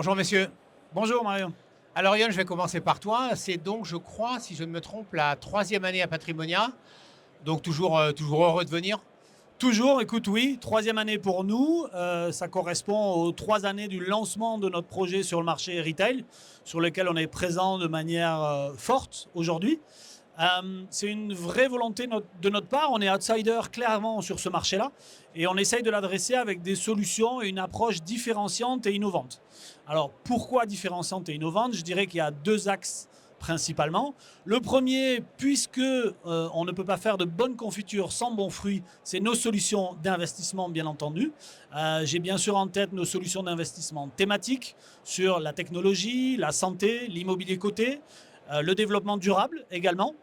Bonjour messieurs. Bonjour Mario. Alors Yon, je vais commencer par toi. C'est donc, je crois, si je ne me trompe, la troisième année à Patrimonia. Donc toujours heureux de venir. Toujours, écoute, oui, troisième année pour nous. Ça correspond aux 3 années du lancement de notre projet sur le marché retail, sur lequel on est présent de manière forte aujourd'hui. C'est une vraie volonté de notre part. On est outsider clairement sur ce marché-là et on essaye de l'adresser avec des solutions et une approche différenciante et innovante. Alors pourquoi différenciante et innovante? Je dirais qu'il y a deux axes principalement. Le premier, puisque on ne peut pas faire de bonne confiture sans bons fruits, c'est nos solutions d'investissement, bien entendu. J'ai bien sûr en tête nos solutions d'investissement thématiques sur la technologie, la santé, l'immobilier coté, le développement durable également,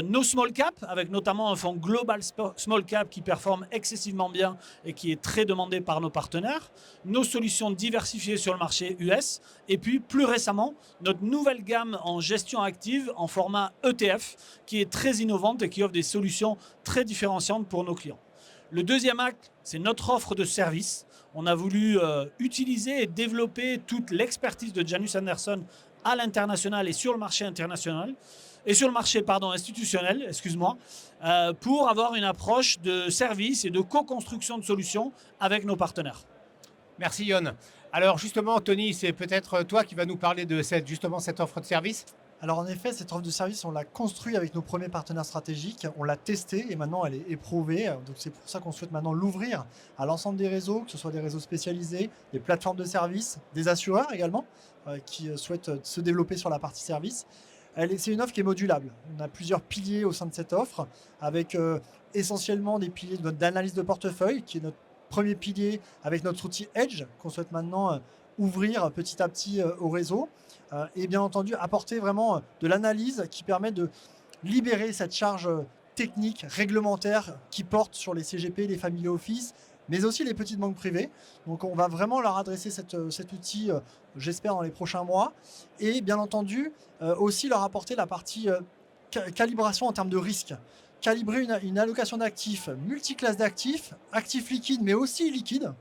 nos small cap, avec notamment un fonds global small cap qui performe excessivement bien et qui est très demandé par nos partenaires, nos solutions diversifiées sur le marché US, et puis plus récemment, notre nouvelle gamme en gestion active en format ETF, qui est très innovante et qui offre des solutions très différenciantes pour nos clients. Le deuxième acte, c'est notre offre de service. On a voulu utiliser et développer toute l'expertise de Janus Henderson à l'international et sur le marché international, et sur le marché institutionnel, excuse-moi, pour avoir une approche de service et de co-construction de solutions avec nos partenaires. Merci Yon. Alors justement, Tony, c'est peut-être toi qui vas nous parler de cette offre de service. Alors en effet, cette offre de service, on l'a construite avec nos premiers partenaires stratégiques, on l'a testée et maintenant elle est éprouvée. Donc c'est pour ça qu'on souhaite maintenant l'ouvrir à l'ensemble des réseaux, que ce soit des réseaux spécialisés, des plateformes de services, des assureurs également, qui souhaitent se développer sur la partie service. C'est une offre qui est modulable. On a plusieurs piliers au sein de cette offre, avec essentiellement des piliers d'analyse de portefeuille, qui est notre premier pilier avec notre outil Edge, qu'on souhaite maintenant ouvrir petit à petit au réseau. Et bien entendu, apporter vraiment de l'analyse qui permet de libérer cette charge technique, réglementaire qui porte sur les CGP, les family office, mais aussi les petites banques privées. Donc on va vraiment leur adresser cet outil, j'espère, dans les prochains mois. Et bien entendu, aussi leur apporter la partie calibration en termes de risque. Calibrer une allocation d'actifs, multiclasse d'actifs, actifs liquides, mais aussi liquides,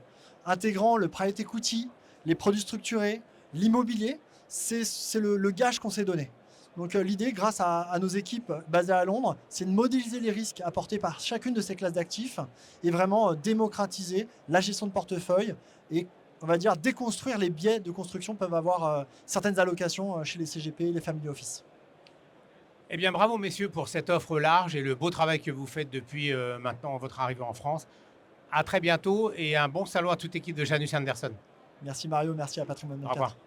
intégrant le private equity, les produits structurés, l'immobilier. C'est le gage qu'on s'est donné. Donc l'idée, grâce à nos équipes basées à Londres, c'est de modéliser les risques apportés par chacune de ces classes d'actifs et vraiment démocratiser la gestion de portefeuille et, on va dire, déconstruire les biais de construction que peuvent avoir certaines allocations chez les CGP et les family office. Eh bien bravo messieurs pour cette offre large et le beau travail que vous faites depuis maintenant votre arrivée en France. À très bientôt et un bon salon à toute l'équipe de Janus Henderson. Merci Mario, merci à Patrimoine Au 24. revoir.